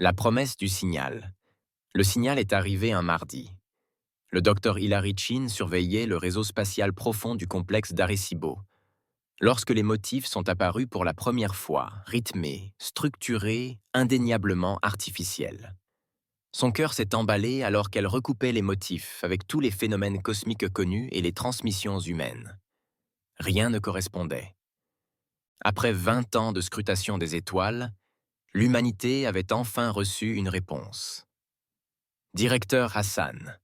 La promesse du signal. Le signal est arrivé un mardi. Le docteur Hilary Chin surveillait le réseau spatial profond du complexe d'Arecibo. Lorsque les motifs sont apparus pour la première fois, rythmés, structurés, indéniablement artificiels. Son cœur s'est emballé alors qu'elle recoupait les motifs avec tous les phénomènes cosmiques connus et les transmissions humaines. Rien ne correspondait. Après 20 ans de scrutation des étoiles, l'humanité avait enfin reçu une réponse. Directeur Hassan,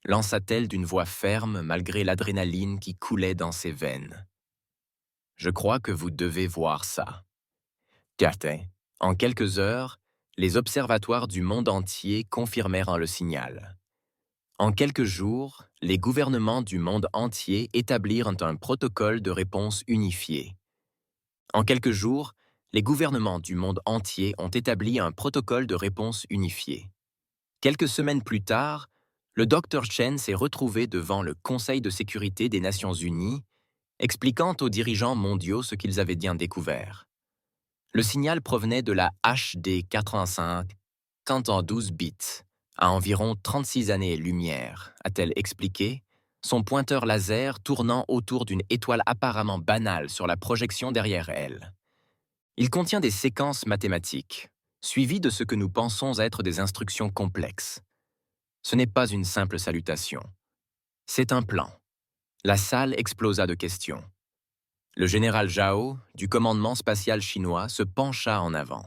lança-t-elle d'une voix ferme malgré l'adrénaline qui coulait dans ses veines. Je crois que vous devez voir ça. Certain. En quelques heures, les observatoires du monde entier confirmèrent le signal. En quelques jours, les gouvernements du monde entier établirent un protocole de réponse unifié. En quelques jours, les gouvernements du monde entier ont établi un protocole de réponse unifié. Quelques semaines plus tard, le Dr Chen s'est retrouvé devant le Conseil de sécurité des Nations Unies, expliquant aux dirigeants mondiaux ce qu'ils avaient bien découvert. Le signal provenait de la HD 85, 12 bits, à environ 36 années-lumière, a-t-elle expliqué, son pointeur laser tournant autour d'une étoile apparemment banale sur la projection derrière elle. Il contient des séquences mathématiques, suivies de ce que nous pensons être des instructions complexes. Ce n'est pas une simple salutation. C'est un plan. La salle explosa de questions. Le général Zhao, du commandement spatial chinois, se pencha en avant.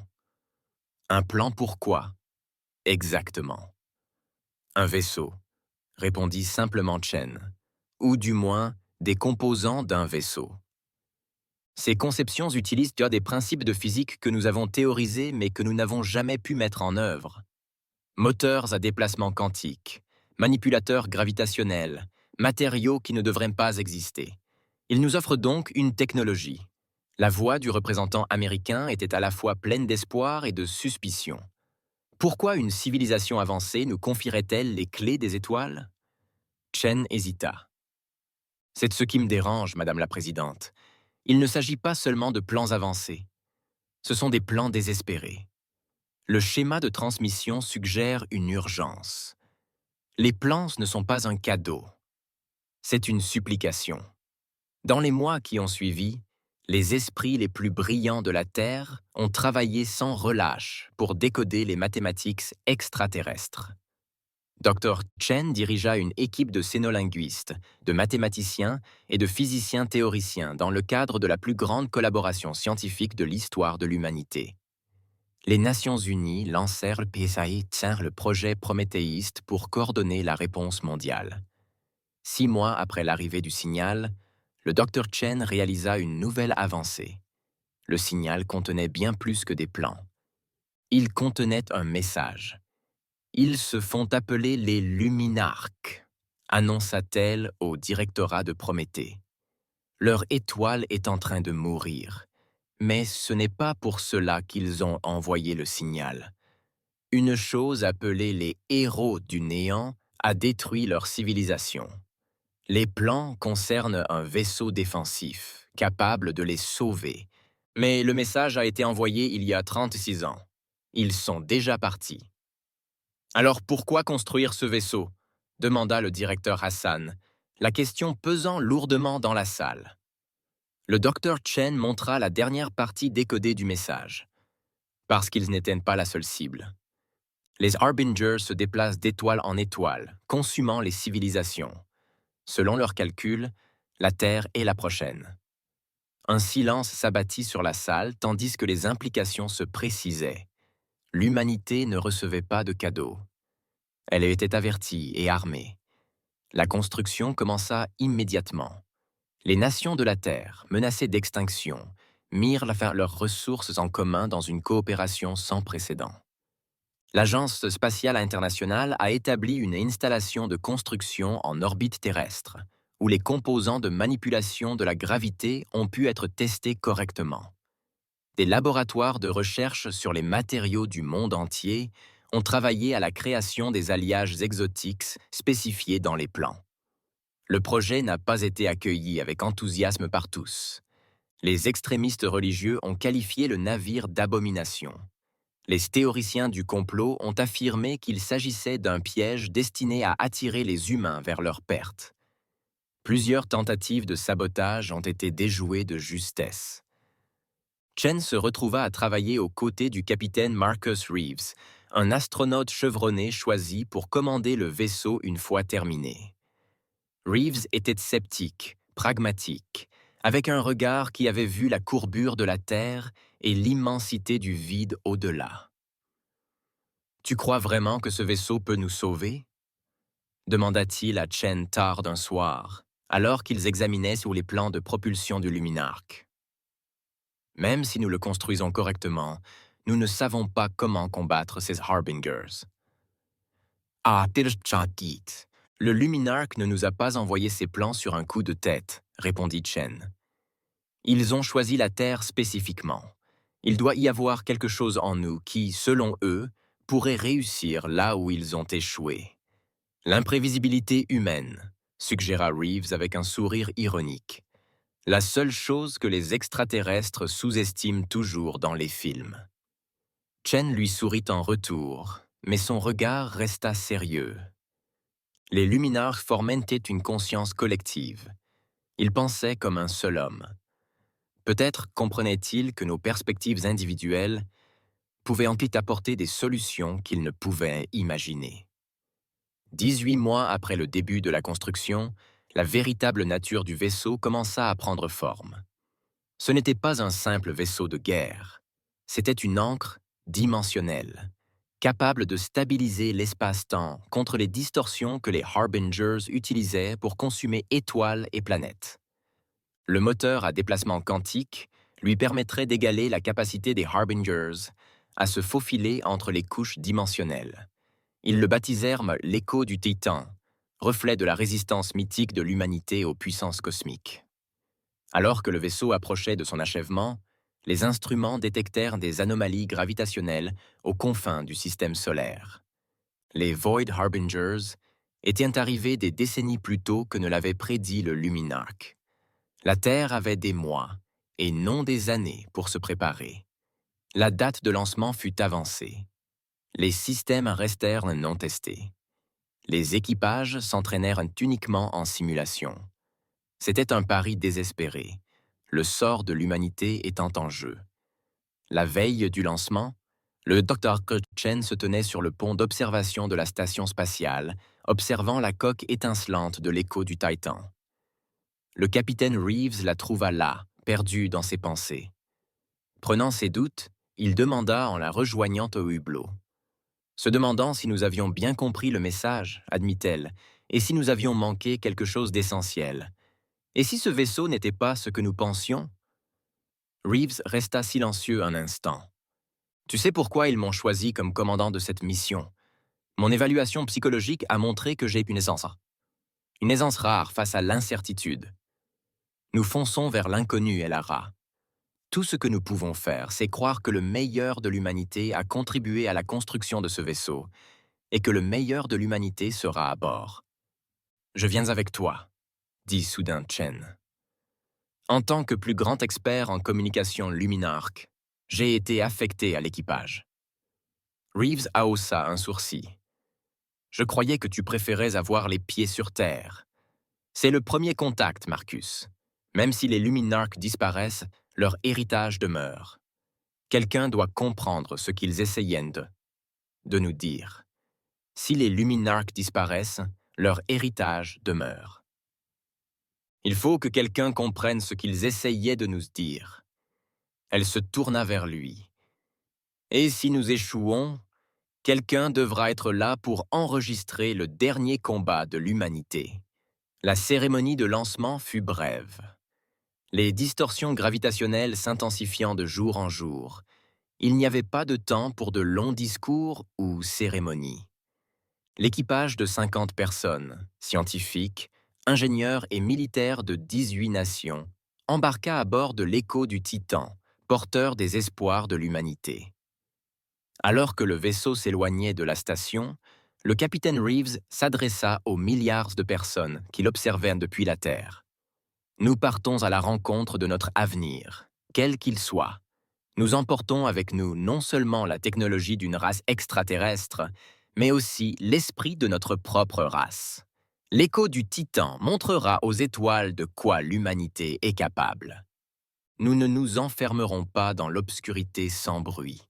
Un plan pourquoi? Exactement. Un vaisseau, répondit simplement Chen. Ou du moins, des composants d'un vaisseau. Ces conceptions utilisent des principes de physique que nous avons théorisés mais que nous n'avons jamais pu mettre en œuvre. Moteurs à déplacement quantique, manipulateurs gravitationnels, matériaux qui ne devraient pas exister. Ils nous offrent donc une technologie. La voix du représentant américain était à la fois pleine d'espoir et de suspicion. Pourquoi une civilisation avancée nous confierait-elle les clés des étoiles? Chen hésita. C'est ce qui me dérange, Madame la Présidente. Il ne s'agit pas seulement de plans avancés. Ce sont des plans désespérés. Le schéma de transmission suggère une urgence. Les plans ne sont pas un cadeau. C'est une supplication. Dans les mois qui ont suivi, les esprits les plus brillants de la Terre ont travaillé sans relâche pour décoder les mathématiques extraterrestres. Dr Chen dirigea une équipe de sénolinguistes, de mathématiciens et de physiciens théoriciens dans le cadre de la plus grande collaboration scientifique de l'histoire de l'humanité. Les Nations Unies lancèrent le projet prométhéiste pour coordonner la réponse mondiale. 6 mois après l'arrivée du signal, le Dr Chen réalisa une nouvelle avancée. Le signal contenait bien plus que des plans. Il contenait un message. Ils se font appeler les Luminarques, annonça-t-elle au directorat de Prométhée. Leur étoile est en train de mourir, mais ce n'est pas pour cela qu'ils ont envoyé le signal. Une chose appelée les héros du néant a détruit leur civilisation. Les plans concernent un vaisseau défensif, capable de les sauver. Mais le message a été envoyé il y a 36 ans. Ils sont déjà partis. Alors pourquoi construire ce vaisseau? Demanda le directeur Hassan, la question pesant lourdement dans la salle. Le docteur Chen montra la dernière partie décodée du message. Parce qu'ils n'étaient pas la seule cible. Les Harbingers se déplacent d'étoile en étoile, consumant les civilisations. Selon leurs calculs, la Terre est la prochaine. Un silence s'abattit sur la salle tandis que les implications se précisaient. L'humanité ne recevait pas de cadeaux. Elle était avertie et armée. La construction commença immédiatement. Les nations de la Terre, menacées d'extinction, mirent leurs ressources en commun dans une coopération sans précédent. L'Agence spatiale internationale a établi une installation de construction en orbite terrestre, où les composants de manipulation de la gravité ont pu être testés correctement. Des laboratoires de recherche sur les matériaux du monde entier ont travaillé à la création des alliages exotiques spécifiés dans les plans. Le projet n'a pas été accueilli avec enthousiasme par tous. Les extrémistes religieux ont qualifié le navire d'abomination. Les théoriciens du complot ont affirmé qu'il s'agissait d'un piège destiné à attirer les humains vers leur perte. Plusieurs tentatives de sabotage ont été déjouées de justesse. Chen se retrouva à travailler aux côtés du capitaine Marcus Reeves, un astronaute chevronné choisi pour commander le vaisseau une fois terminé. Reeves était sceptique, pragmatique, avec un regard qui avait vu la courbure de la Terre et l'immensité du vide au-delà. « Tu crois vraiment que ce vaisseau peut nous sauver ?» demanda-t-il à Chen tard d'un soir, alors qu'ils examinaient sur les plans de propulsion du Luminark. « Même si nous le construisons correctement, nous ne savons pas comment combattre ces Harbingers. » « Ah, Tirchakit, le Luminark ne nous a pas envoyé ses plans sur un coup de tête, » répondit Chen. « Ils ont choisi la Terre spécifiquement. Il doit y avoir quelque chose en nous qui, selon eux, pourrait réussir là où ils ont échoué. » « L'imprévisibilité humaine, » suggéra Reeves avec un sourire ironique. « La seule chose que les extraterrestres sous-estiment toujours dans les films. » Chen lui sourit en retour, mais son regard resta sérieux. Les Luminarks formaient une conscience collective. Ils pensaient comme un seul homme. Peut-être comprenaient-ils que nos perspectives individuelles pouvaient ensuite apporter des solutions qu'ils ne pouvaient imaginer. 18 mois après le début de la construction, la véritable nature du vaisseau commença à prendre forme. Ce n'était pas un simple vaisseau de guerre. C'était une ancre dimensionnelle, capable de stabiliser l'espace-temps contre les distorsions que les Harbingers utilisaient pour consumer étoiles et planètes. Le moteur à déplacement quantique lui permettrait d'égaler la capacité des Harbingers à se faufiler entre les couches dimensionnelles. Ils le baptisèrent l'écho du Titan, reflet de la résistance mythique de l'humanité aux puissances cosmiques. Alors que le vaisseau approchait de son achèvement, les instruments détectèrent des anomalies gravitationnelles aux confins du système solaire. Les Void Harbingers étaient arrivés des décennies plus tôt que ne l'avait prédit le Luminark. La Terre avait des mois, et non des années, pour se préparer. La date de lancement fut avancée. Les systèmes restèrent non testés. Les équipages s'entraînèrent uniquement en simulation. C'était un pari désespéré, le sort de l'humanité étant en jeu. La veille du lancement, le Dr. Chen se tenait sur le pont d'observation de la station spatiale, observant la coque étincelante de l'écho du Titan. Le capitaine Reeves la trouva là, perdue dans ses pensées. Prenant ses doutes, il demanda en la rejoignant au hublot. Se demandant si nous avions bien compris le message, admit-elle, et si nous avions manqué quelque chose d'essentiel. Et si ce vaisseau n'était pas ce que nous pensions? Reeves resta silencieux un instant. Tu sais pourquoi ils m'ont choisi comme commandant de cette mission? Mon évaluation psychologique a montré que j'ai une aisance. Une aisance rare face à l'incertitude. Nous fonçons vers l'inconnu, Elara. Tout ce que nous pouvons faire, c'est croire que le meilleur de l'humanité a contribué à la construction de ce vaisseau et que le meilleur de l'humanité sera à bord. Je viens avec toi, dit soudain Chen. En tant que plus grand expert en communication Luminark, j'ai été affecté à l'équipage. Reeves haussa un sourcil. Je croyais que tu préférais avoir les pieds sur terre. C'est le premier contact, Marcus. Même si les Luminarks disparaissent, leur héritage demeure. Quelqu'un doit comprendre ce qu'ils essayaient de nous dire. Si les Luminarks disparaissent, leur héritage demeure. Il faut que quelqu'un comprenne ce qu'ils essayaient de nous dire. Elle se tourna vers lui. Et si nous échouons, quelqu'un devra être là pour enregistrer le dernier combat de l'humanité. La cérémonie de lancement fut brève. Les distorsions gravitationnelles s'intensifiant de jour en jour, il n'y avait pas de temps pour de longs discours ou cérémonies. L'équipage de 50 personnes, scientifiques, ingénieurs et militaires de 18 nations, embarqua à bord de l'écho du Titan, porteur des espoirs de l'humanité. Alors que le vaisseau s'éloignait de la station, le capitaine Reeves s'adressa aux milliards de personnes qui l'observaient depuis la Terre. Nous partons à la rencontre de notre avenir, quel qu'il soit. Nous emportons avec nous non seulement la technologie d'une race extraterrestre, mais aussi l'esprit de notre propre race. L'écho du Titan montrera aux étoiles de quoi l'humanité est capable. Nous ne nous enfermerons pas dans l'obscurité sans bruit.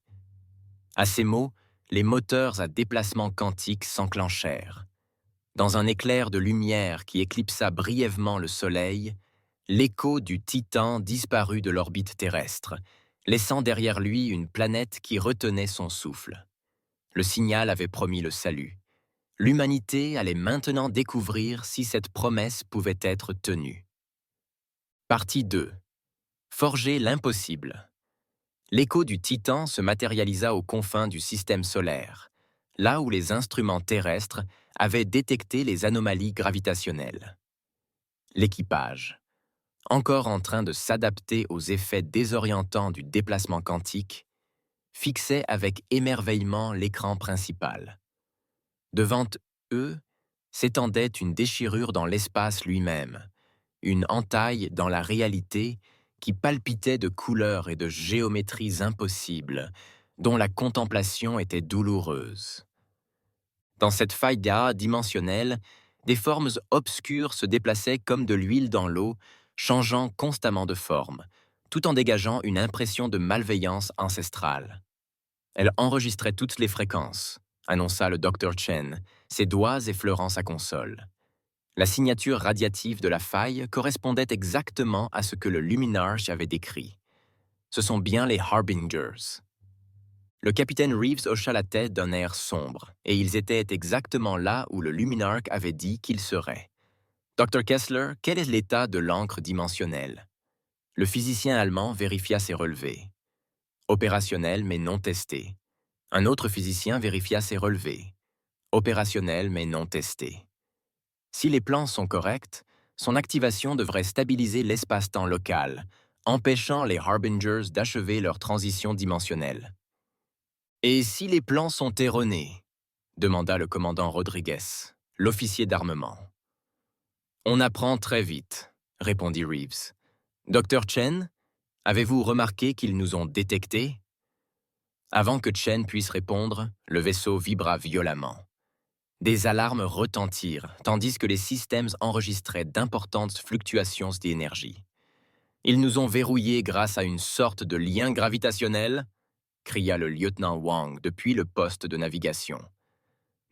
À ces mots, les moteurs à déplacement quantique s'enclenchèrent. Dans un éclair de lumière qui éclipsa brièvement le Soleil, l'écho du Titan disparut de l'orbite terrestre, laissant derrière lui une planète qui retenait son souffle. Le signal avait promis le salut. L'humanité allait maintenant découvrir si cette promesse pouvait être tenue. Partie 2. Forger l'impossible. L'écho du Titan se matérialisa aux confins du système solaire, là où les instruments terrestres avaient détecté les anomalies gravitationnelles. L'équipage, encore en train de s'adapter aux effets désorientants du déplacement quantique, fixait avec émerveillement l'écran principal. Devant eux s'étendait une déchirure dans l'espace lui-même, une entaille dans la réalité qui palpitait de couleurs et de géométries impossibles, dont la contemplation était douloureuse. Dans cette faille dimensionnelle, des formes obscures se déplaçaient comme de l'huile dans l'eau, changeant constamment de forme, tout en dégageant une impression de malveillance ancestrale. Elle enregistrait toutes les fréquences, annonça le Dr. Chen, ses doigts effleurant sa console. La signature radiative de la faille correspondait exactement à ce que le Luminarch avait décrit. Ce sont bien les Harbingers. Le capitaine Reeves hocha la tête d'un air sombre, et ils étaient exactement là où le Luminarch avait dit qu'ils seraient. Dr. Kessler, quel est l'état de l'encre dimensionnelle? Le physicien allemand vérifia ses relevés. Opérationnel mais non testé. Un autre physicien vérifia ses relevés. Opérationnel mais non testé. Si les plans sont corrects, son activation devrait stabiliser l'espace-temps local, empêchant les Harbingers d'achever leur transition dimensionnelle. Et si les plans sont erronés? Demanda le commandant Rodriguez, l'officier d'armement. On apprend très vite, répondit Reeves. Dr. Chen, avez-vous remarqué qu'ils nous ont détectés? Avant que Chen puisse répondre, le vaisseau vibra violemment. Des alarmes retentirent, tandis que les systèmes enregistraient d'importantes fluctuations d'énergie. Ils nous ont verrouillés grâce à une sorte de lien gravitationnel, cria le lieutenant Wang depuis le poste de navigation.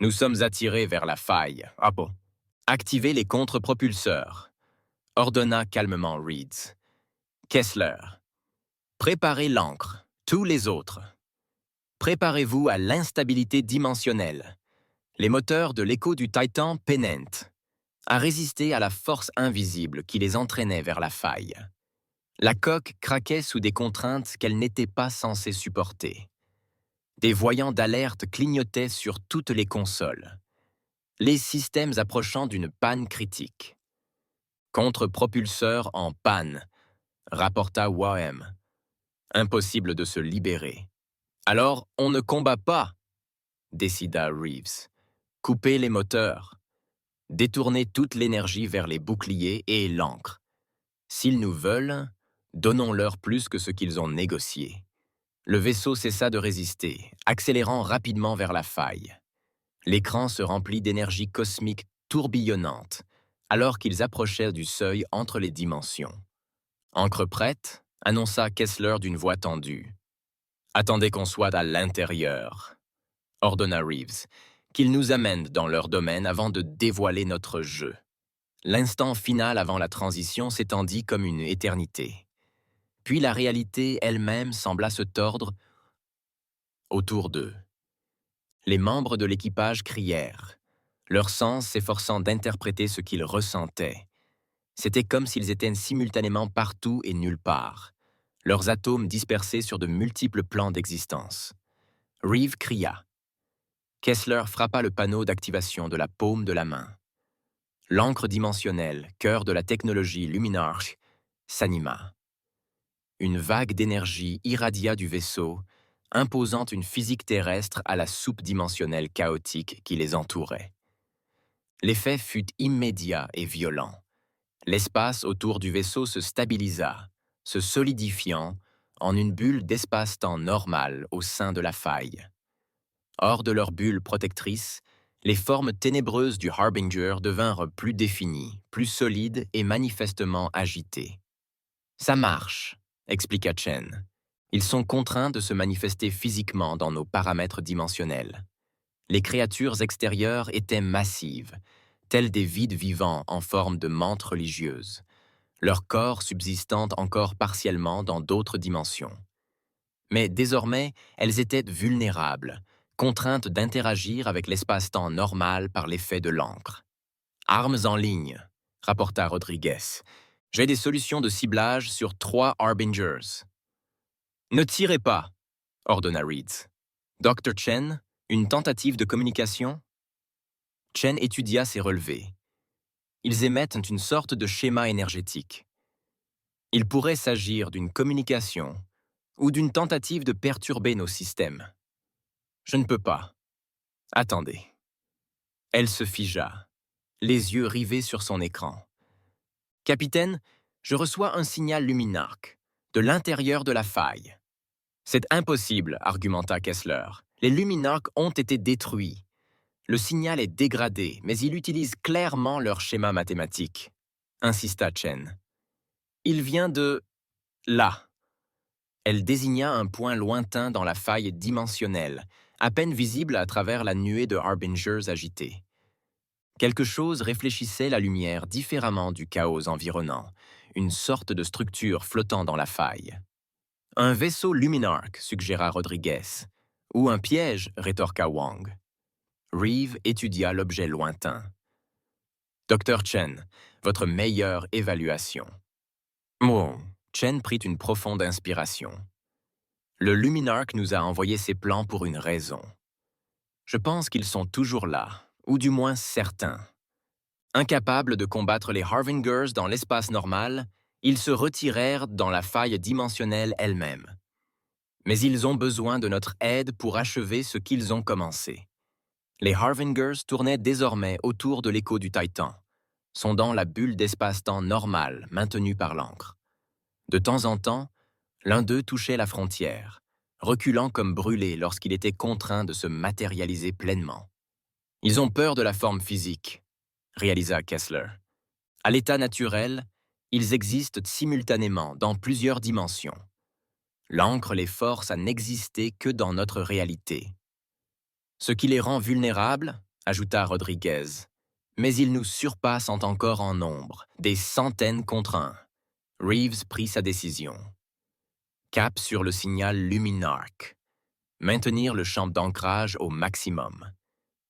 Nous sommes attirés vers la faille. Ah bon. Activez les contre-propulseurs, ordonna calmement Reeds. Kessler, préparez l'ancre, tous les autres. Préparez-vous à l'instabilité dimensionnelle. Les moteurs de l'écho du Titan peinent à résister à la force invisible qui les entraînait vers la faille. La coque craquait sous des contraintes qu'elle n'était pas censée supporter. Des voyants d'alerte clignotaient sur toutes les consoles. Les systèmes approchant d'une panne critique. Contre-propulseur en panne, rapporta Wahem. Impossible de se libérer. Alors, on ne combat pas, décida Reeves. Coupez les moteurs. Détournez toute l'énergie vers les boucliers et l'ancre. S'ils nous veulent, donnons-leur plus que ce qu'ils ont négocié. Le vaisseau cessa de résister, accélérant rapidement vers la faille. L'écran se remplit d'énergie cosmique tourbillonnante, alors qu'ils approchèrent du seuil entre les dimensions. Encre prête, annonça Kessler d'une voix tendue. Attendez qu'on soit à l'intérieur, ordonna Reeves, qu'ils nous amènent dans leur domaine avant de dévoiler notre jeu. L'instant final avant la transition s'étendit comme une éternité. Puis la réalité elle-même sembla se tordre autour d'eux. Les membres de l'équipage crièrent, leurs sens s'efforçant d'interpréter ce qu'ils ressentaient. C'était comme s'ils étaient simultanément partout et nulle part, leurs atomes dispersés sur de multiples plans d'existence. Reeves cria. Kessler frappa le panneau d'activation de la paume de la main. L'encre dimensionnelle, cœur de la technologie Luminarch, s'anima. Une vague d'énergie irradia du vaisseau, imposant une physique terrestre à la soupe dimensionnelle chaotique qui les entourait. L'effet fut immédiat et violent. L'espace autour du vaisseau se stabilisa, se solidifiant, en une bulle d'espace-temps normale au sein de la faille. Hors de leur bulle protectrice, les formes ténébreuses du Harbinger devinrent plus définies, plus solides et manifestement agitées. Ça marche, expliqua Chen. Ils sont contraints de se manifester physiquement dans nos paramètres dimensionnels. Les créatures extérieures étaient massives, telles des vides vivants en forme de mantes religieuses, leur corps subsistant encore partiellement dans d'autres dimensions. Mais désormais, elles étaient vulnérables, contraintes d'interagir avec l'espace-temps normal par l'effet de l'encre. « Armes en ligne », rapporta Rodriguez. « J'ai des solutions de ciblage sur 3 Harbingers. »« Ne tirez pas », ordonna Reeds. « Dr. Chen, une tentative de communication ?» Chen étudia ses relevés. Ils émettent une sorte de schéma énergétique. Il pourrait s'agir d'une communication ou d'une tentative de perturber nos systèmes. Je ne peux pas. Attendez. Elle se figea, les yeux rivés sur son écran. Capitaine, je reçois un signal luminarque, de l'intérieur de la faille. C'est impossible, argumenta Kessler. Les luminarques ont été détruits. Le signal est dégradé, mais il utilise clairement leur schéma mathématique, insista Chen. Il vient de... là. Elle désigna un point lointain dans la faille dimensionnelle, à peine visible à travers la nuée de Harbingers agités. Quelque chose réfléchissait la lumière différemment du chaos environnant, une sorte de structure flottant dans la faille. Un vaisseau luminarque, suggéra Rodriguez. Ou un piège, rétorqua Wang. Reeve étudia l'objet lointain. Dr. Chen, votre meilleure évaluation. Chen prit une profonde inspiration. Le Luminarque nous a envoyé ces plans pour une raison. Je pense qu'ils sont toujours là, ou du moins certains. Incapables de combattre les Harbingers dans l'espace normal, ils se retirèrent dans la faille dimensionnelle elle-même. Mais ils ont besoin de notre aide pour achever ce qu'ils ont commencé. Les Harbingers tournaient désormais autour de l'écho du Titan, sondant la bulle d'espace-temps normale maintenue par l'encre. De temps en temps, l'un d'eux touchait la frontière, reculant comme brûlé lorsqu'il était contraint de se matérialiser pleinement. Ils ont peur de la forme physique, réalisa Kessler. À l'état naturel, ils existent simultanément dans plusieurs dimensions. L'encre les force à n'exister que dans notre réalité. Ce qui les rend vulnérables, ajouta Rodriguez, mais ils nous surpassent encore en nombre, des centaines contre un. Reeves prit sa décision. Cap sur le signal Luminarque. Maintenir le champ d'ancrage au maximum.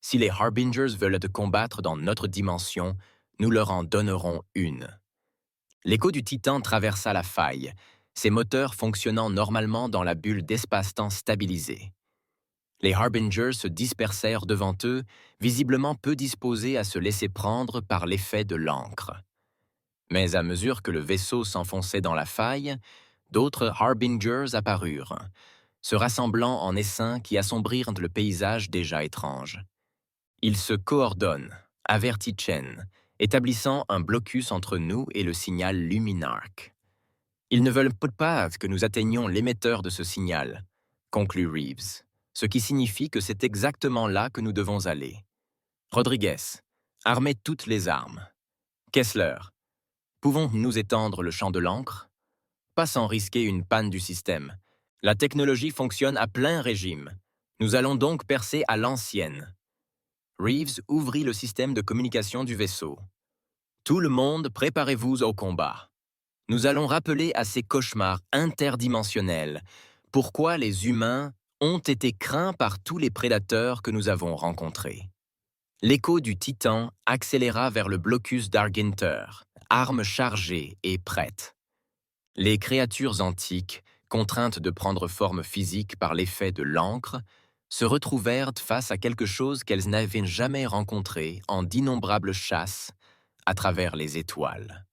Si les Harbingers veulent te combattre dans notre dimension, nous leur en donnerons une. L'écho du Titan traversa la faille, ses moteurs fonctionnant normalement dans la bulle d'espace-temps stabilisée. Les Harbingers se dispersèrent devant eux, visiblement peu disposés à se laisser prendre par l'effet de l'encre. Mais à mesure que le vaisseau s'enfonçait dans la faille, d'autres Harbingers apparurent, se rassemblant en essaims qui assombrirent le paysage déjà étrange. Ils se coordonnent, avertit Chen, établissant un blocus entre nous et le signal Luminarque. Ils ne veulent pas que nous atteignions l'émetteur de ce signal, conclut Reeves, ce qui signifie que c'est exactement là que nous devons aller. Rodriguez, armez toutes les armes. Kessler, pouvons-nous étendre le champ de l'encre? Pas sans risquer une panne du système. La technologie fonctionne à plein régime. Nous allons donc percer à l'ancienne. Reeves ouvrit le système de communication du vaisseau. Tout le monde, préparez-vous au combat. Nous allons rappeler à ces cauchemars interdimensionnels pourquoi les humains ont été craints par tous les prédateurs que nous avons rencontrés. L'écho du Titan accéléra vers le blocus d'Arginter, armes chargées et prêtes. Les créatures antiques, contraintes de prendre forme physique par l'effet de l'encre, se retrouvèrent face à quelque chose qu'elles n'avaient jamais rencontré en d'innombrables chasses à travers les étoiles.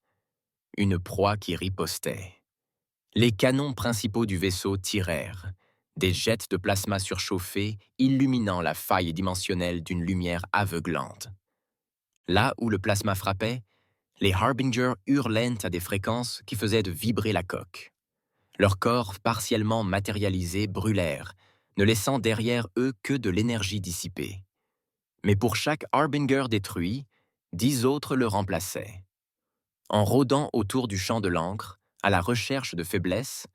Une proie qui ripostait. Les canons principaux du vaisseau tirèrent, des jets de plasma surchauffés illuminant la faille dimensionnelle d'une lumière aveuglante. Là où le plasma frappait, les Harbingers hurlaient à des fréquences qui faisaient vibrer la coque. Leurs corps partiellement matérialisés brûlèrent, ne laissant derrière eux que de l'énergie dissipée. Mais pour chaque Harbinger détruit, 10 autres le remplaçaient. En rôdant autour du champ de l'encre, à la recherche de faiblesses,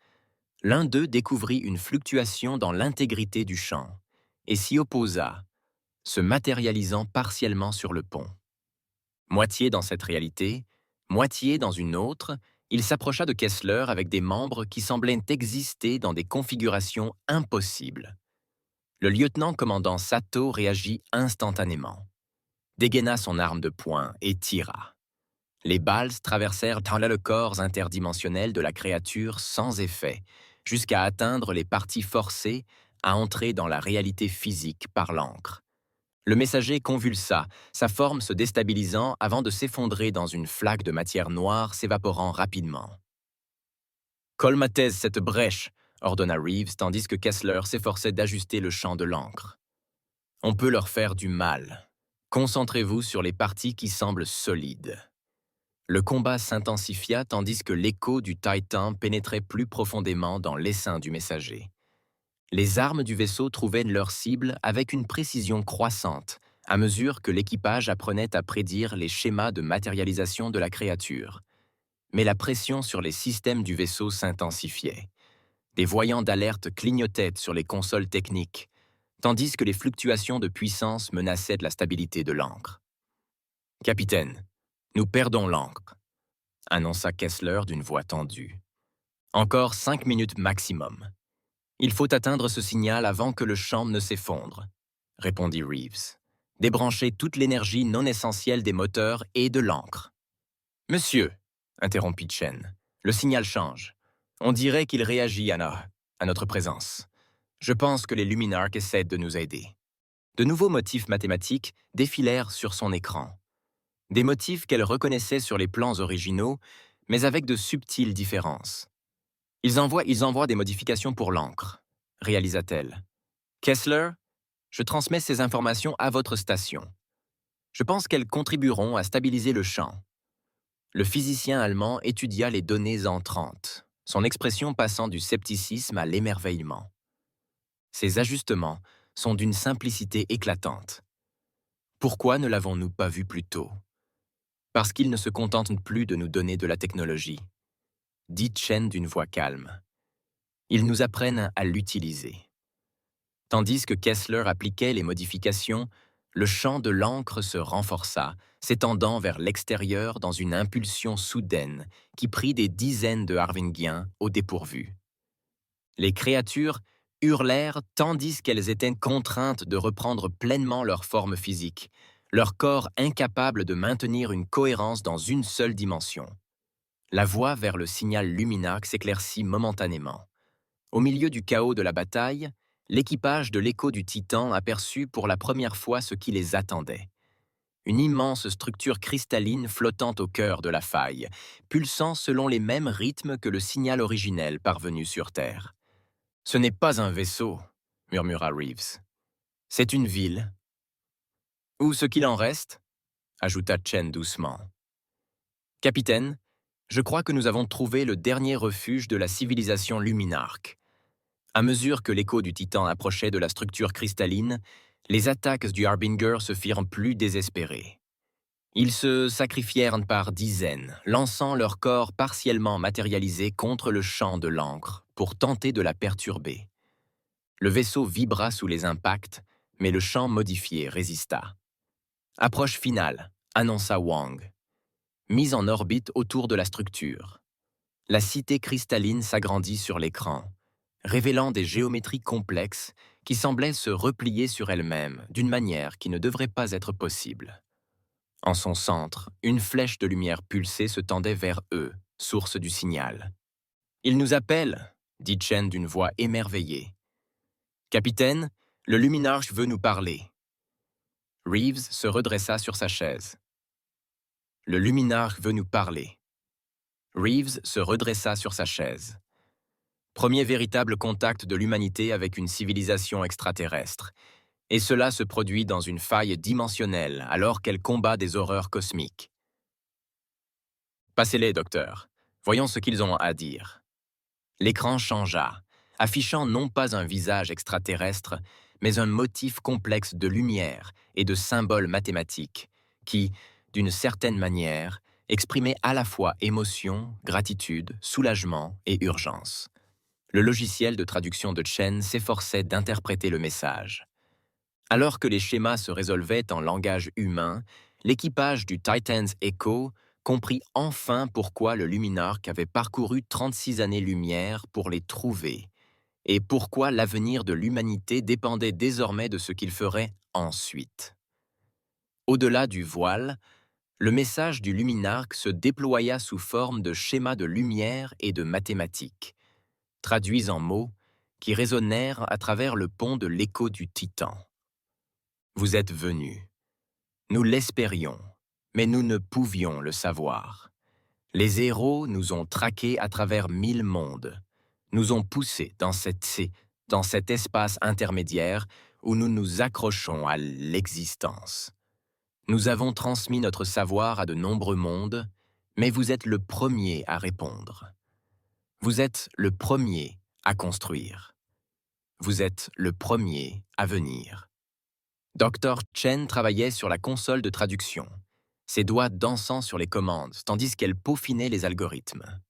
l'un d'eux découvrit une fluctuation dans l'intégrité du champ et s'y opposa, se matérialisant partiellement sur le pont. Moitié dans cette réalité, moitié dans une autre, il s'approcha de Kessler avec des membres qui semblaient exister dans des configurations impossibles. Le lieutenant-commandant Sato réagit instantanément, dégaina son arme de poing et tira. Les balles traversèrent dans le corps interdimensionnel de la créature sans effet, jusqu'à atteindre les parties forcées à entrer dans la réalité physique par l'encre. Le messager convulsa, sa forme se déstabilisant avant de s'effondrer dans une flaque de matière noire s'évaporant rapidement. « Colmatez cette brèche !» ordonna Reeves tandis que Kessler s'efforçait d'ajuster le champ de l'encre. « On peut leur faire du mal. Concentrez-vous sur les parties qui semblent solides. » Le combat s'intensifia tandis que l'écho du Titan pénétrait plus profondément dans l'essaim du messager. Les armes du vaisseau trouvaient leur cible avec une précision croissante, à mesure que l'équipage apprenait à prédire les schémas de matérialisation de la créature. Mais la pression sur les systèmes du vaisseau s'intensifiait. Des voyants d'alerte clignotaient sur les consoles techniques, tandis que les fluctuations de puissance menaçaient de la stabilité de l'encre. « Capitaine, nous perdons l'encre », annonça Kessler d'une voix tendue. « Encore 5 minutes maximum. Il faut atteindre ce signal avant que le champ ne s'effondre, » répondit Reeves. « Débranchez toute l'énergie non essentielle des moteurs et de l'encre. »« Monsieur, » interrompit Chen, « le signal change. On dirait qu'il réagit à notre présence. Je pense que les Luminarques essaient de nous aider. » De nouveaux motifs mathématiques défilèrent sur son écran. Des motifs qu'elle reconnaissait sur les plans originaux, mais avec de subtiles différences. « Ils envoient des modifications pour l'encre, » réalisa-t-elle. « Kessler, je transmets ces informations à votre station. Je pense qu'elles contribueront à stabiliser le champ. » Le physicien allemand étudia les données entrantes, son expression passant du scepticisme à l'émerveillement. Ces ajustements sont d'une simplicité éclatante. Pourquoi ne l'avons-nous pas vu plus tôt? Parce qu'ils ne se contentent plus de nous donner de la technologie, dit Chen d'une voix calme. Ils nous apprennent à l'utiliser. Tandis que Kessler appliquait les modifications, le champ de l'encre se renforça, s'étendant vers l'extérieur dans une impulsion soudaine qui prit des dizaines de Harvingiens au dépourvu. Les créatures hurlèrent tandis qu'elles étaient contraintes de reprendre pleinement leur forme physique, leur corps incapable de maintenir une cohérence dans une seule dimension. La voie vers le signal Luminarque s'éclaircit momentanément. Au milieu du chaos de la bataille, l'équipage de l'écho du Titan aperçut pour la première fois ce qui les attendait. Une immense structure cristalline flottant au cœur de la faille, pulsant selon les mêmes rythmes que le signal originel parvenu sur Terre. « Ce n'est pas un vaisseau, » murmura Reeves. « C'est une ville. » « Ou ce qu'il en reste, » ajouta Chen doucement. « Capitaine, je crois que nous avons trouvé le dernier refuge de la civilisation Luminarque. » À mesure que l'écho du Titan approchait de la structure cristalline, les attaques du Harbinger se firent plus désespérées. Ils se sacrifièrent par dizaines, lançant leur corps partiellement matérialisé contre le champ de l'encre pour tenter de la perturber. Le vaisseau vibra sous les impacts, mais le champ modifié résista. « Approche finale », annonça Wang. Mise en orbite autour de la structure. La cité cristalline s'agrandit sur l'écran, révélant des géométries complexes qui semblaient se replier sur elles-mêmes d'une manière qui ne devrait pas être possible. En son centre, une flèche de lumière pulsée se tendait vers eux, source du signal. « Il nous appelle !» dit Chen d'une voix émerveillée. « Capitaine, le Luminarque veut nous parler. » Reeves se redressa sur sa chaise. « Le Luminarque veut nous parler. » Reeves se redressa sur sa chaise. Premier véritable contact de l'humanité avec une civilisation extraterrestre. Et cela se produit dans une faille dimensionnelle alors qu'elle combat des horreurs cosmiques. « Passez-les, docteur. Voyons ce qu'ils ont à dire. » L'écran changea, affichant non pas un visage extraterrestre, mais un motif complexe de lumière et de symboles mathématiques qui, d'une certaine manière, exprimait à la fois émotion, gratitude, soulagement et urgence. Le logiciel de traduction de Chen s'efforçait d'interpréter le message. Alors que les schémas se résolvaient en langage humain, l'équipage du Titan's Echo comprit enfin pourquoi le Luminark avait parcouru 36 années-lumière pour les trouver, et pourquoi l'avenir de l'humanité dépendait désormais de ce qu'il ferait ensuite. Au-delà du voile, le message du Luminark se déploya sous forme de schémas de lumière et de mathématiques, traduits en mots qui résonnèrent à travers le pont de l'écho du Titan. Vous êtes venus. Nous l'espérions, mais nous ne pouvions le savoir. Les héros nous ont traqués à travers 1000 mondes, nous ont poussés dans cet espace intermédiaire où nous nous accrochons à l'existence. Nous avons transmis notre savoir à de nombreux mondes, mais vous êtes le premier à répondre. Vous êtes le premier à construire. Vous êtes le premier à venir. Dr. Chen travaillait sur la console de traduction, ses doigts dansant sur les commandes, tandis qu'elle peaufinait les algorithmes.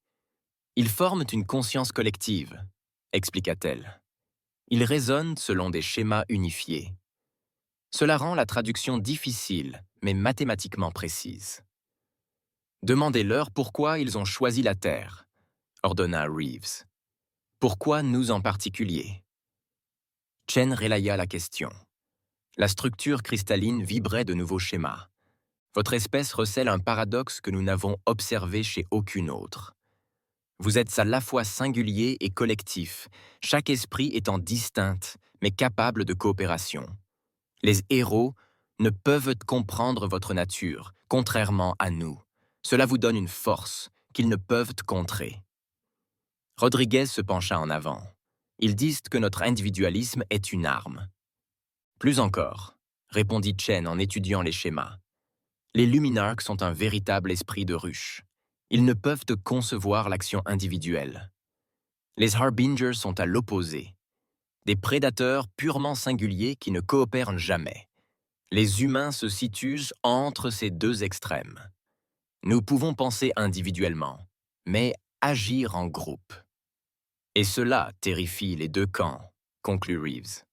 Ils forment une conscience collective, expliqua-t-elle. Ils résonnent selon des schémas unifiés. Cela rend la traduction difficile, mais mathématiquement précise. Demandez-leur pourquoi ils ont choisi la Terre, ordonna Reeves. Pourquoi nous en particulier? Chen relaya la question. La structure cristalline vibrait de nouveaux schémas. Votre espèce recèle un paradoxe que nous n'avons observé chez aucune autre. Vous êtes à la fois singulier et collectif, chaque esprit étant distinct, mais capable de coopération. Les héros ne peuvent comprendre votre nature, contrairement à nous. Cela vous donne une force qu'ils ne peuvent contrer. Rodriguez se pencha en avant. Ils disent que notre individualisme est une arme. Plus encore, répondit Chen en étudiant les schémas. Les Luminarks sont un véritable esprit de ruche. Ils ne peuvent concevoir l'action individuelle. Les Harbingers sont à l'opposé. Des prédateurs purement singuliers qui ne coopèrent jamais. Les humains se situent entre ces deux extrêmes. Nous pouvons penser individuellement, mais agir en groupe. Et cela terrifie les deux camps, conclut Reeves.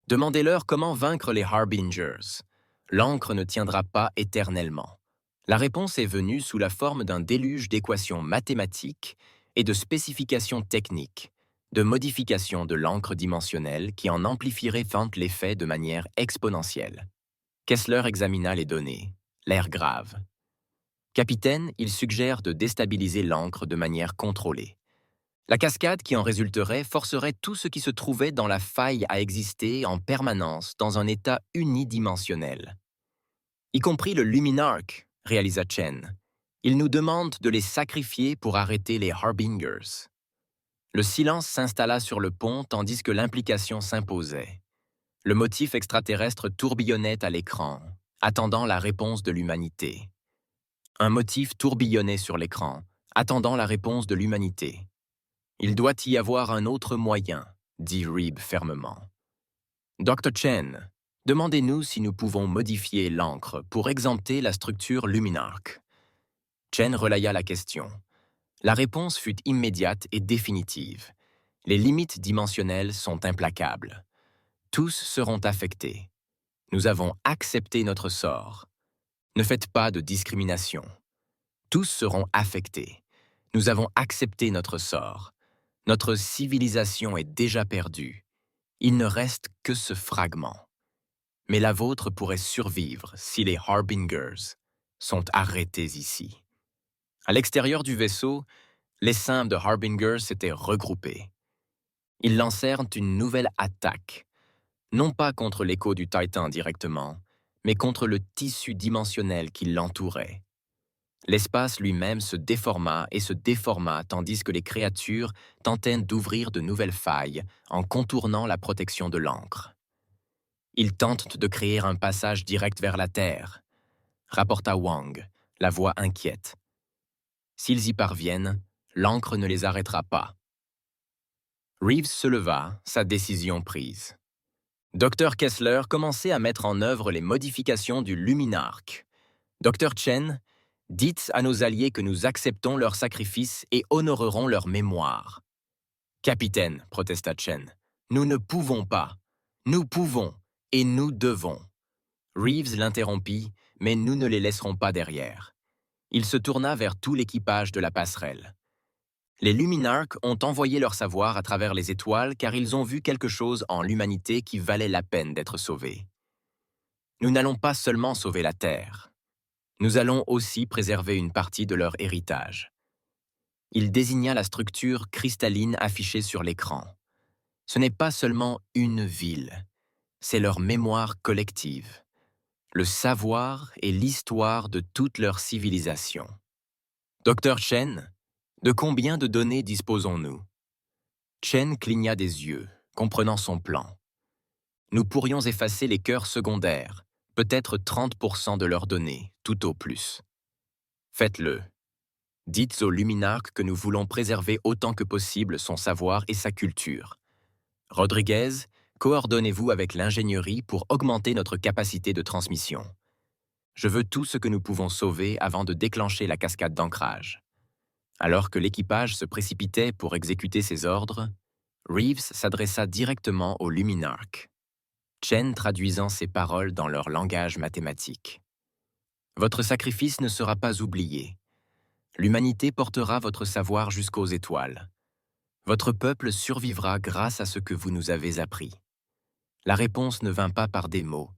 Demandez-leur comment vaincre les Harbingers. L'encre ne tiendra pas éternellement. La réponse est venue sous la forme d'un déluge d'équations mathématiques et de spécifications techniques, de modifications de l'encre dimensionnelle qui en amplifierait l'effet de manière exponentielle. Kessler examina les données, l'air grave. Capitaine, il suggère de déstabiliser l'encre de manière contrôlée. La cascade qui en résulterait forcerait tout ce qui se trouvait dans la faille à exister en permanence dans un état unidimensionnel. Y compris le Luminark, réalisa Chen. Il nous demande de les sacrifier pour arrêter les Harbingers. Le silence s'installa sur le pont tandis que l'implication s'imposait. Le motif extraterrestre tourbillonnait à l'écran, attendant la réponse de l'humanité. Un motif tourbillonnait sur l'écran, attendant la réponse de l'humanité. Il doit y avoir un autre moyen, dit Reeb fermement. Dr. Chen, demandez-nous si nous pouvons modifier l'encre pour exempter la structure Luminark. Chen relaya la question. La réponse fut immédiate et définitive. Les limites dimensionnelles sont implacables. Tous seront affectés. Nous avons accepté notre sort. Ne faites pas de discrimination. Tous seront affectés. Nous avons accepté notre sort. Notre civilisation est déjà perdue. Il ne reste que ce fragment. Mais la vôtre pourrait survivre si les Harbingers sont arrêtés ici. À l'extérieur du vaisseau, les symboles de Harbingers s'étaient regroupés. Ils lancèrent une nouvelle attaque, non pas contre l'écho du Titan directement, mais contre le tissu dimensionnel qui l'entourait. L'espace lui-même se déforma et se déforma tandis que les créatures tentaient d'ouvrir de nouvelles failles en contournant la protection de l'encre. Ils tentent de créer un passage direct vers la Terre, rapporta Wang, la voix inquiète. S'ils y parviennent, l'encre ne les arrêtera pas. Reeves se leva, sa décision prise. Dr Kessler commençait à mettre en œuvre les modifications du Luminark. Dr Chen, dites à nos alliés que nous acceptons leur sacrifice et honorerons leur mémoire. Capitaine, protesta Chen, nous ne pouvons pas. Nous pouvons et nous devons. Reeves l'interrompit, mais nous ne les laisserons pas derrière. Il se tourna vers tout l'équipage de la passerelle. Les Luminarks ont envoyé leur savoir à travers les étoiles car ils ont vu quelque chose en l'humanité qui valait la peine d'être sauvé. Nous n'allons pas seulement sauver la Terre. Nous allons aussi préserver une partie de leur héritage. Il désigna la structure cristalline affichée sur l'écran. Ce n'est pas seulement une ville, c'est leur mémoire collective, le savoir et l'histoire de toute leur civilisation. Dr Chen, de combien de données disposons-nous? Chen cligna des yeux, comprenant son plan. Nous pourrions effacer les cœurs secondaires, peut-être 30% de leurs données, tout au plus. Faites-le. Dites aux Luminarks que nous voulons préserver autant que possible son savoir et sa culture. Rodriguez, coordonnez-vous avec l'ingénierie pour augmenter notre capacité de transmission. Je veux tout ce que nous pouvons sauver avant de déclencher la cascade d'ancrage. Alors que l'équipage se précipitait pour exécuter ses ordres, Reeves s'adressa directement aux Luminarks, Chen traduisant ses paroles dans leur langage mathématique. Votre sacrifice ne sera pas oublié. L'humanité portera votre savoir jusqu'aux étoiles. Votre peuple survivra grâce à ce que vous nous avez appris. La réponse ne vint pas par des mots,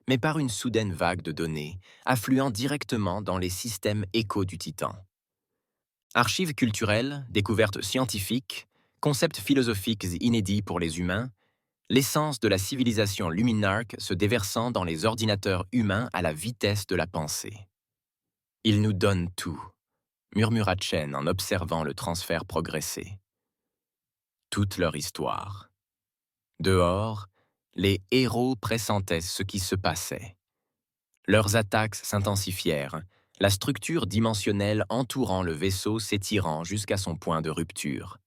mais par une soudaine vague de données, affluant directement dans les systèmes échos du Titan. Archives culturelles, découvertes scientifiques, concepts philosophiques inédits pour les humains, l'essence de la civilisation Luminark se déversant dans les ordinateurs humains à la vitesse de la pensée. « Ils nous donnent tout », murmura Chen en observant le transfert progresser. Toute leur histoire. Dehors, les héros pressentaient ce qui se passait. Leurs attaques s'intensifièrent, la structure dimensionnelle entourant le vaisseau s'étirant jusqu'à son point de rupture.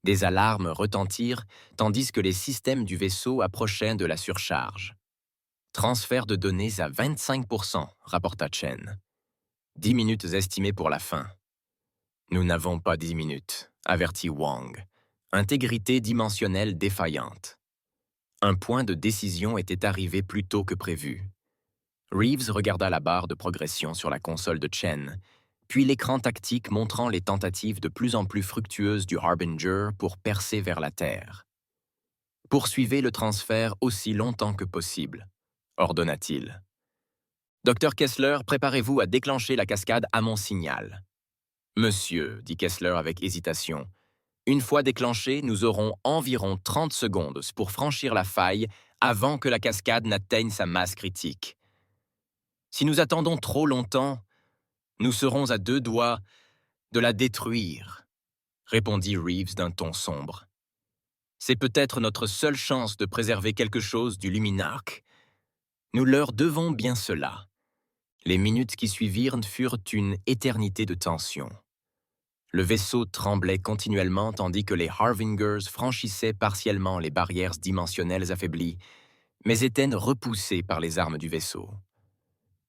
Des alarmes retentirent, tandis que les systèmes du vaisseau approchaient de la surcharge. « Transfert de données à 25%, rapporta Chen. 10 minutes estimées pour la fin. Nous n'avons pas 10 minutes, avertit Wang. Intégrité dimensionnelle défaillante. Un point de décision était arrivé plus tôt que prévu. Reeves regarda la barre de progression sur la console de Chen, puis l'écran tactique montrant les tentatives de plus en plus fructueuses du Harbinger pour percer vers la Terre. « Poursuivez le transfert aussi longtemps que possible, » ordonna-t-il. « Dr Kessler, préparez-vous à déclencher la cascade à mon signal. »« Monsieur, » dit Kessler avec hésitation, « une fois déclenché, nous aurons environ 30 secondes pour franchir la faille avant que la cascade n'atteigne sa masse critique. Si nous attendons trop longtemps, nous serons à 2 doigts de la détruire, » répondit Reeves d'un ton sombre. « C'est peut-être notre seule chance de préserver quelque chose du Luminark. Nous leur devons bien cela. » Les minutes qui suivirent furent une éternité de tension. Le vaisseau tremblait continuellement tandis que les Harvingers franchissaient partiellement les barrières dimensionnelles affaiblies, mais étaient repoussés par les armes du vaisseau.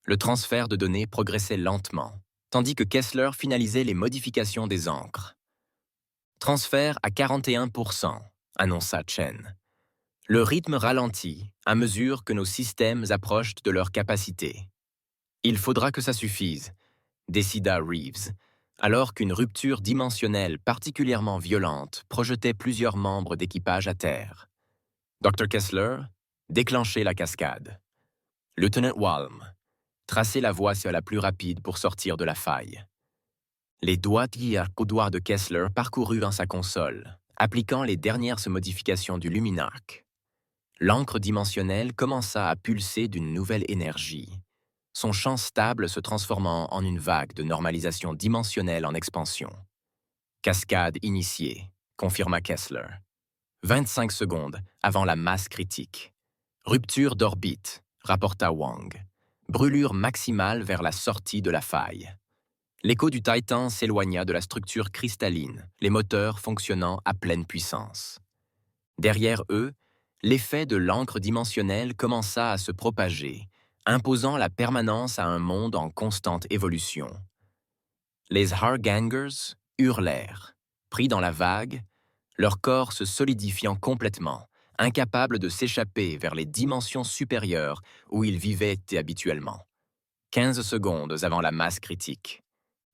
Le transfert de données progressait lentement, tandis que Kessler finalisait les modifications des encres. « Transfert à 41%, annonça Chen. Le rythme ralentit à mesure que nos systèmes approchent de leur capacité. Il faudra que ça suffise, décida Reeves, alors qu'une rupture dimensionnelle particulièrement violente projetait plusieurs membres d'équipage à terre. Dr Kessler, déclenchez la cascade. Lieutenant Walm, tracez la voie la plus rapide pour sortir de la faille. Les doigts de Kessler parcoururent sa console, appliquant les dernières modifications du Luminark. L'encre dimensionnelle commença à pulser d'une nouvelle énergie, son champ stable se transformant en une vague de normalisation dimensionnelle en expansion. Cascade initiée, confirma Kessler. 25 secondes avant la masse critique. Rupture d'orbite, rapporta Wang. Brûlure maximale vers la sortie de la faille. L'écho du Titan s'éloigna de la structure cristalline, les moteurs fonctionnant à pleine puissance. Derrière eux, l'effet de l'encre dimensionnelle commença à se propager, imposant la permanence à un monde en constante évolution. Les Hargangers hurlèrent, pris dans la vague, leur corps se solidifiant complètement, incapables de s'échapper vers les dimensions supérieures où ils vivaient habituellement. 15 secondes avant la masse critique.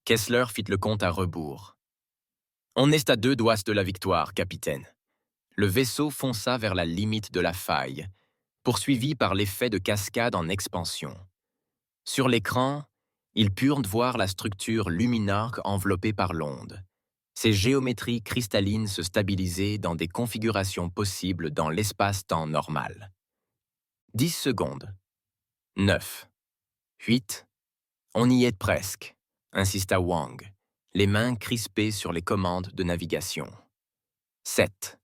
Kessler fit le compte à rebours. On est à 2 doigts de la victoire, capitaine. Le vaisseau fonça vers la limite de la faille, poursuivi par l'effet de cascade en expansion. Sur l'écran, ils purent voir la structure luminarque enveloppée par l'onde. Ces géométries cristallines se stabilisaient dans des configurations possibles dans l'espace-temps normal. 10 secondes. 9. 8. On y est presque, insista Wang, les mains crispées sur les commandes de navigation. 7.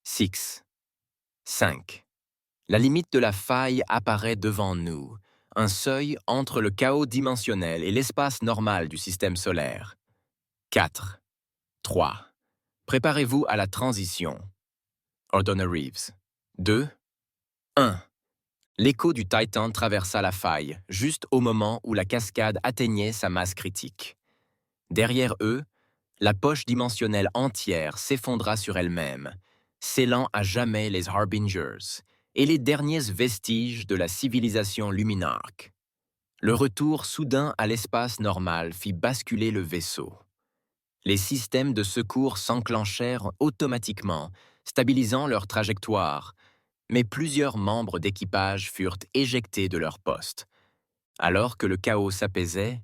6. 5. La limite de la faille apparaît devant nous, un seuil entre le chaos dimensionnel et l'espace normal du système solaire. 4. 3. Préparez-vous à la transition. Ordonna Reeves. 2. 1. L'écho du Titan traversa la faille, juste au moment où la cascade atteignait sa masse critique. Derrière eux, la poche dimensionnelle entière s'effondra sur elle-même, scellant à jamais les Harbingers et les derniers vestiges de la civilisation luminarque. Le retour soudain à l'espace normal fit basculer le vaisseau. Les systèmes de secours s'enclenchèrent automatiquement, stabilisant leur trajectoire, mais plusieurs membres d'équipage furent éjectés de leur poste. Alors que le chaos s'apaisait,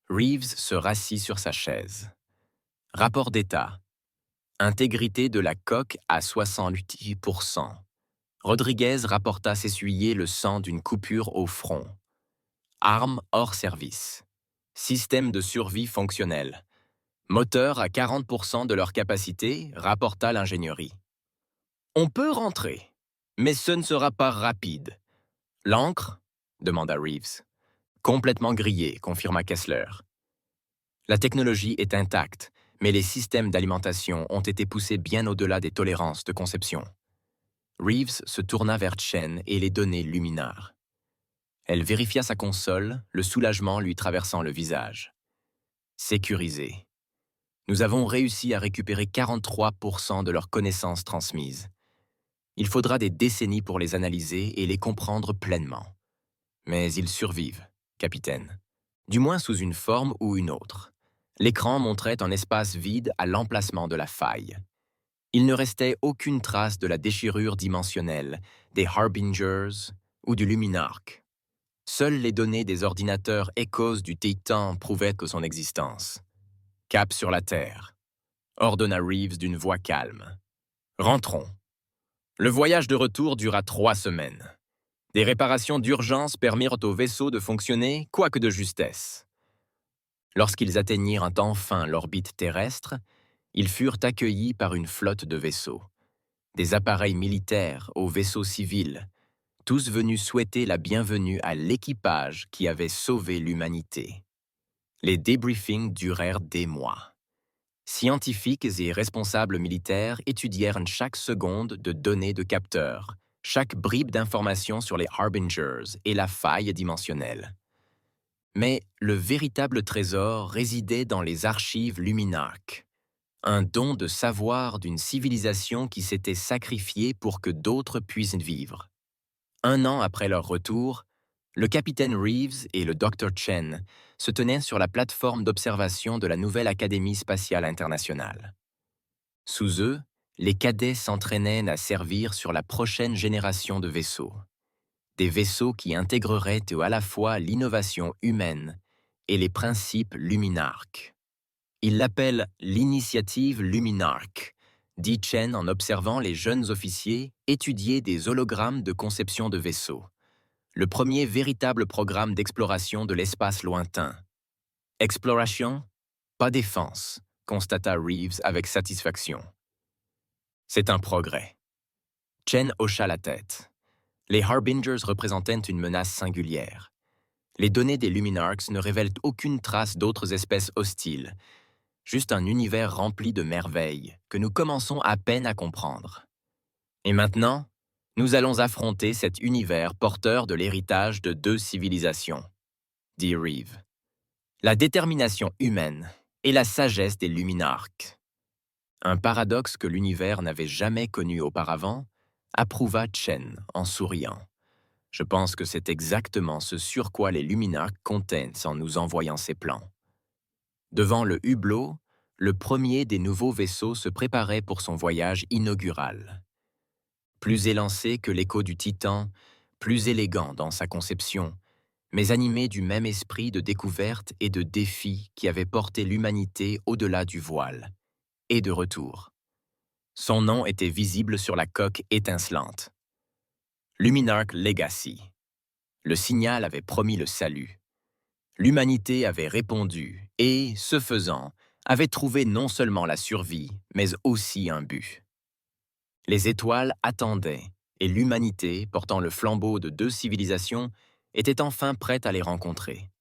Reeves se rassit sur sa chaise. Rapport d'état. Intégrité de la coque à 70%. Rodriguez rapporta s'essuyer le sang d'une coupure au front. Armes hors service. Système de survie fonctionnel. Moteur à 40% de leur capacité, rapporta l'ingénierie. On peut rentrer, mais ce ne sera pas rapide. L'encre demanda Reeves. Complètement grillée, confirma Kessler. La technologie est intacte, mais les systèmes d'alimentation ont été poussés bien au-delà des tolérances de conception. Reeves se tourna vers Chen et les données luminarques. Elle vérifia sa console, le soulagement lui traversant le visage. Sécurisé. Nous avons réussi à récupérer 43% de leurs connaissances transmises. Il faudra des décennies pour les analyser et les comprendre pleinement. Mais ils survivent, capitaine. Du moins sous une forme ou une autre. L'écran montrait un espace vide à l'emplacement de la faille. Il ne restait aucune trace de la déchirure dimensionnelle, des Harbingers ou du Luminarque. Seules les données des ordinateurs Echoes du Titan prouvaient que son existence. Cap sur la Terre, ordonna Reeves d'une voix calme. Rentrons. Le voyage de retour dura 3 semaines. Des réparations d'urgence permirent au vaisseau de fonctionner, quoique de justesse. Lorsqu'ils atteignirent enfin l'orbite terrestre, ils furent accueillis par une flotte de vaisseaux. Des appareils militaires aux vaisseaux civils, tous venus souhaiter la bienvenue à l'équipage qui avait sauvé l'humanité. Les débriefings durèrent des mois. Scientifiques et responsables militaires étudièrent chaque seconde de données de capteurs, chaque bribe d'informations sur les Harbingers et la faille dimensionnelle. Mais le véritable trésor résidait dans les archives luminarques, un don de savoir d'une civilisation qui s'était sacrifiée pour que d'autres puissent vivre. 1 an après leur retour, le capitaine Reeves et le Dr Chen se tenaient sur la plateforme d'observation de la nouvelle Académie spatiale internationale. Sous eux, les cadets s'entraînaient à servir sur la prochaine génération de vaisseaux. Des vaisseaux qui intégreraient à la fois l'innovation humaine et les principes luminarques. Ils l'appellent l'initiative luminarque, dit Chen en observant les jeunes officiers étudier des hologrammes de conception de vaisseaux. Le premier véritable programme d'exploration de l'espace lointain. Exploration, pas défense, constata Reeves avec satisfaction. C'est un progrès. Chen hocha la tête. Les Harbingers représentaient une menace singulière. Les données des Luminarks ne révèlent aucune trace d'autres espèces hostiles, juste un univers rempli de merveilles que nous commençons à peine à comprendre. Et maintenant, nous allons affronter cet univers porteur de l'héritage de deux civilisations, dit Reeve. La détermination humaine et la sagesse des Luminarques. Un paradoxe que l'univers n'avait jamais connu auparavant, approuva Chen en souriant. Je pense que c'est exactement ce sur quoi les Luminarques comptaient en nous envoyant ces plans. Devant le hublot, le premier des nouveaux vaisseaux se préparait pour son voyage inaugural. Plus élancé que l'écho du Titan, plus élégant dans sa conception, mais animé du même esprit de découverte et de défi qui avait porté l'humanité au-delà du voile, et de retour. Son nom était visible sur la coque étincelante. Luminark Legacy. Le signal avait promis le salut. L'humanité avait répondu et, ce faisant, avait trouvé non seulement la survie, mais aussi un but. Les étoiles attendaient, et l'humanité, portant le flambeau de deux civilisations, était enfin prête à les rencontrer.